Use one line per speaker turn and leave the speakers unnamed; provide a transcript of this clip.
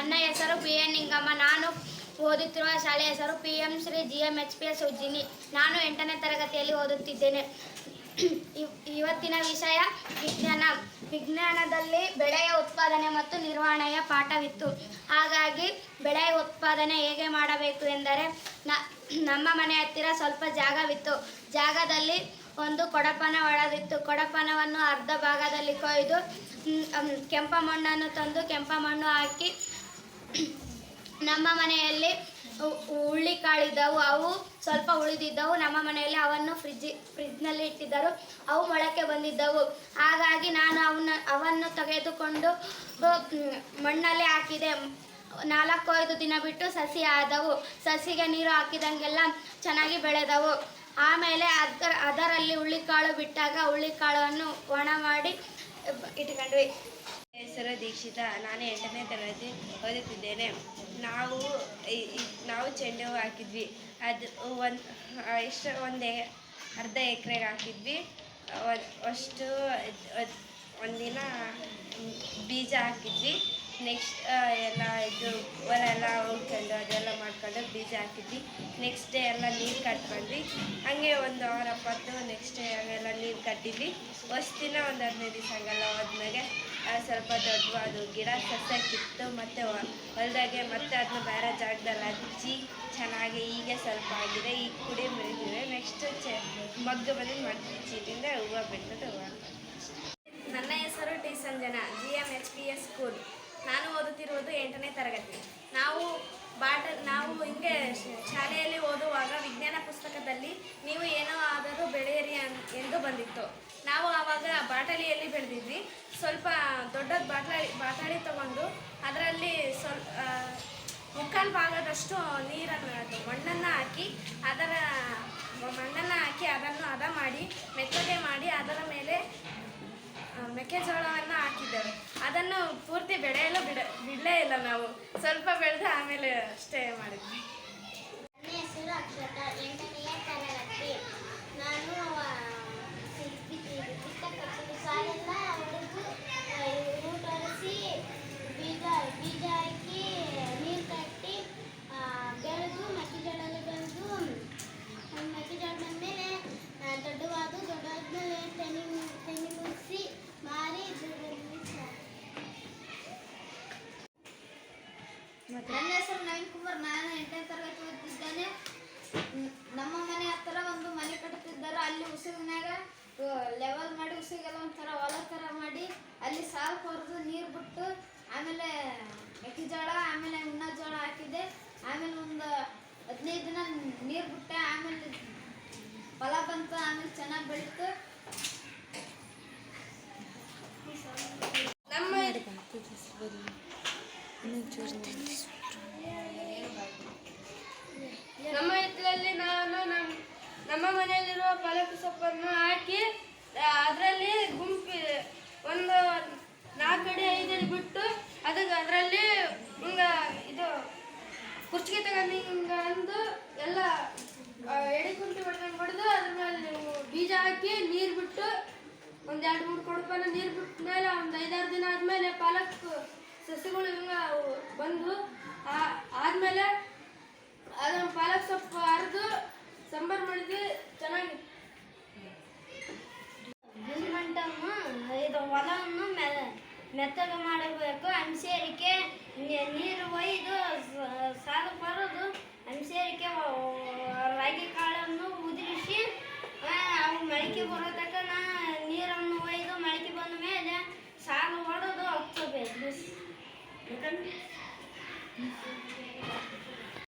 ನನ್ನ ಹೆಸರು P N Ningamma. ನಾನು ಓದುತ್ತಿರುವ ಶಾಲೆಯ ಹೆಸರು PM ಶ್ರೀ GMHPS ಉಜ್ಜಿನಿ. ನಾನು 8ನೇ ತರಗತಿಯಲ್ಲಿ ಓದುತ್ತಿದ್ದೇನೆ. ಇವತ್ತಿನ ವಿಷಯ ವಿಜ್ಞಾನ. ವಿಜ್ಞಾನದಲ್ಲಿ ಬೆಳೆಯ ಉತ್ಪಾದನೆ ಮತ್ತು ನಿರ್ವಹಣೆಯ ಪಾಠವಿತ್ತು. ಹಾಗಾಗಿ ಬೆಳೆಯ ಉತ್ಪಾದನೆ ಹೇಗೆ ಮಾಡಬೇಕು ಎಂದರೆ, ನಮ್ಮ ಮನೆ ಹತ್ತಿರ ಸ್ವಲ್ಪ ಜಾಗವಿತ್ತು. ಜಾಗದಲ್ಲಿ ಒಂದು ಕೊಡಪಾನ ಒಡೆದಿತ್ತು. ಕೊಡಪಾನವನ್ನು ಅರ್ಧ ಭಾಗದಲ್ಲಿ ಕೊಯ್ದು ಕೆಂಪ ಮಣ್ಣನ್ನು ತಂದು ಕೆಂಪ ಮಣ್ಣು ಹಾಕಿ, ನಮ್ಮ ಮನೆಯಲ್ಲಿ ಹುಳ್ಳಿಕಾಳಿದ್ದವು, ಅವು ಸ್ವಲ್ಪ ಉಳಿದಿದ್ದವು. ನಮ್ಮ ಮನೆಯಲ್ಲಿ ಅವನ್ನು ಫ್ರಿಜ್ನಲ್ಲಿ ಇಟ್ಟಿದ್ದರು. ಅವು ಮೊಳಕೆ ಬಂದಿದ್ದವು. ಹಾಗಾಗಿ ನಾನು ಅವನ್ನು ತೆಗೆದುಕೊಂಡು ಮಣ್ಣಲ್ಲಿ ಹಾಕಿದೆ. 4-5 ದಿನ ಬಿಟ್ಟು ಸಸಿ ಆದವು. ಸಸಿಗೆ ನೀರು ಹಾಕಿದಂಗೆಲ್ಲ ಚೆನ್ನಾಗಿ ಬೆಳೆದವು. ಆಮೇಲೆ ಅದರಲ್ಲಿ ಹುಳ್ಳಿಕಾಳು ಬಿಟ್ಟಾಗ ಹುಳ್ಳಿಕಾಳನ್ನು ಒಣ ಮಾಡಿ ಇಟ್ಕೊಂಡ್ವಿ.
ಹೆಸರು ದೀಕ್ಷಿತಾ. ನಾನು 8ನೇ ತರಗತಿ ಓದುತ್ತಿದ್ದೇನೆ. ನಾವು ಚೆಂಡು ಹೂವು ಹಾಕಿದ್ವಿ. ಅದು ಒಂದು ಅರ್ಧ ಎಕರೆಗೆ ಹಾಕಿದ್ವಿ. ಅಷ್ಟು ಒಂದಿನ ಬೀಜ ಹಾಕಿದ್ವಿ. ನೆಕ್ಸ್ಟ್ ಎಲ್ಲ ಇದು ಹೊಲ ಎಲ್ಲ ಹೋಗ್ಕೊಂಡು ಅದೆಲ್ಲ ಮಾಡ್ಕೊಂಡು ಬೀಜ ಹಾಕಿದ್ವಿ. ನೆಕ್ಸ್ಟ್ ಡೇ ಎಲ್ಲ ನೀರು ಕಟ್ಕೊಂಡ್ವಿ. ಹಾಗೆ ಒಂದು ವಾರ ಪತ್ತು ನೆಕ್ಸ್ಟ್ ಡೇ ಹಾಗೆಲ್ಲ ನೀರು ಕಟ್ಟಿದ್ವಿ. ದಿನ ಒಂದು 15 ದಿವಸ ಹಂಗೆಲ್ಲ ಹೋದ್ಮೇಲೆ ಸ್ವಲ್ಪ ದೊಡ್ಡವಾದ ಗಿಡ ಸಸ್ಯ ಕಿತ್ತು ಮತ್ತು ಹೊಲದಾಗೆ ಮತ್ತೆ ಅದನ್ನ ಬೇರೆ ಜಾಗದಲ್ಲಿ ಹಚ್ಚಿ ಚೆನ್ನಾಗಿ ಈಗ ಸ್ವಲ್ಪ ಆಗಿದೆ. ಈಗ ಕುಡಿ ಮರಿತೀವಿ. ನೆಕ್ಸ್ಟ್ ಮಗ್ಗು ಬಂದು ಮಗ್ಚಿದಿಂದ ಹೂವು ಬಿಡ್ತದೆ. ಹೂವು.
ನನ್ನ ಹೆಸರು ಟಿ ಸಂಜನಾ, GMHPS ಸ್ಕೂಲ್. ನಾನು ಓದುತ್ತಿರುವುದು 8ನೇ ತರಗತಿ. ನಾವು ಹಿಂಗೆ ಶಾಲೆಯಲ್ಲಿ ಓದುವಾಗ ವಿಜ್ಞಾನ ಪುಸ್ತಕದಲ್ಲಿ ನೀವು ಏನೋ ಆದರೂ ಬೆಳೆಯಿರಿ ಎಂದು ಬಂದಿತ್ತು. ನಾವು ಆವಾಗ ಬಾಟಲಿಯಲ್ಲಿ ಬೆಳೆದಿದ್ವಿ. ಸ್ವಲ್ಪ ದೊಡ್ಡದು ಬಾಟಲಿ ತಗೊಂಡು ಅದರಲ್ಲಿ ಮುಕ್ಕಾಲು ಭಾಗದಷ್ಟು ಮಣ್ಣನ್ನು ಹಾಕಿ ಅದನ್ನು ಹದ ಮಾಡಿ ಮೆತ್ತಗೆ ಮಾಡಿ ಅದರ ಮೇಲೆ ಮೆಕ್ಕೆಜೋಳವನ್ನು ಹಾಕಿದ್ದೇವೆ. ಅದನ್ನು ಪೂರ್ತಿ ಬೆಳೆಯಲು ಬಿಡಲೇ ಇಲ್ಲ. ನಾವು ಸ್ವಲ್ಪ ಬೆಳೆದು ಆಮೇಲೆ ಅಷ್ಟೇ ಮಾಡಿದ್ವಿ.
ನನ್ನ ಹೆಸರು ಅಕ್ಷತಾ, 8ನೇ ತರಗತಿ. ನಾನು ಸಾಲೆಲ್ಲ ಹೊಡೆದು ರೂಟ್ ಹೊಡೆಸಿ ಬೀಜ ಹಾಕಿ ನೀರು ಕಟ್ಟಿ ಬೆಳೆದು ಮೆಕ್ಕೆಜೋಳಲ್ಲಿ ಬೆಳೆದು ಮೆಕ್ಕೆಜೋಳ ಬಂದಮೇಲೆ ದೊಡ್ಡವಾದ್ಮೇಲೆ ತೆನಿ ಮುಗಿಸಿ ಮಾರಿ ನನ್ನ ಹೆಸರು ನವೀನ್ ಕುಮಾರ್. ನಾನು 8ನೇ ತರಗತಿ ಓದುತ್ತಿದ್ದೇನೆ. ನಮ್ಮ ಮನೆ ಹತ್ತಿರ ಒಂದು ಮನೆ ಕಟ್ಟುತ್ತಿದ್ದರು. ಅಲ್ಲಿ ಉಸುಗಿನಾಗ ಲೆವೆಲ್ ಮಾಡಿ ಉಸುಗೆಲ್ಲ ಒಂಥರ ಹೊಲ ಥರ ಮಾಡಿ ಅಲ್ಲಿ ಸಾಲು ಕೊರೆದು ನೀರು ಬಿಟ್ಟು ಆಮೇಲೆ ಮೆಕ್ಕೆಜೋಳ ಆಮೇಲೆ ಜೋಳ ಹಾಕಿದೆ. ಆಮೇಲೆ ಒಂದು 15 ದಿನ ನೀರು ಬಿಟ್ಟೆ. ಆಮೇಲೆ ಫಲ ಬಂತು. ಆಮೇಲೆ ಚೆನ್ನಾಗಿ ಬೆಳೀತು.
ನಮ್ಮ ಹಿತ್ತಲಲ್ಲಿ ನಾನು ನಮ್ಮ ಮನೆಯಲ್ಲಿರುವ ಪಾಲಕ್ ಸೊಪ್ಪನ್ನು ಹಾಕಿ ಅದರಲ್ಲಿ ಒಂದು 4 ಅಡಿ 5 ಅಡಿ ಬಿಟ್ಟು ಅದರಲ್ಲಿ ಇದು ಕುರ್ಚಿಗೆ ತಗೊಂಡು ಹಿಂಗೆ ಅಂದು ಎಲ್ಲ ಎಡೆ ಕುಂಟಿ ಹೊಡೆದು ಅದ್ರ ಮೇಲೆ ಬೀಜ ಹಾಕಿ ನೀರು ಬಿಟ್ಟು ಒಂದು 2-3 ಕೊಡಪಾನ ನೀರು ಬಿಟ್ಟ ಮೇಲೆ ಒಂದು 5-6 ದಿನ ಆದಮೇಲೆ ಪಾಲಕ್ ಸಸಿಗಳು ಹಿಂಗೆ ಬಂದು ಆದಮೇಲೆ ಅದನ್ನು ಪಾಲಕ್ ಸೊಪ್ಪು ಅರೆದು ಸಾಂಬಾರು ಮಾಡಿದ್ವಿ. ಚೆನ್ನಾಗಿ
ಗುಲ್ಮಂಟನ್ನು ಇದು ಹೊಲವನ್ನು ಮೆತ್ತಗೆ ಮಾಡಬೇಕು. ಅಂಶೇರಿಕೆ ನೀರು ಒಯ್ದು ಸಾಲು ಬರೋದು. ಅಂಶೇರಿಕೆ ರಾಗಿ ಕಾಳನ್ನು ಉದುರಿಸಿ ಅವು ಮೊಳಕೆ ಬರೋ ತನಕ ನೀರನ್ನು ಒಯ್ದು ಮೊಳಕೆ ಬಂದ ಮೇಲೆ ಸಾಲು ಹೊಡೆದು ಹಚ್ಚಬೇಕು.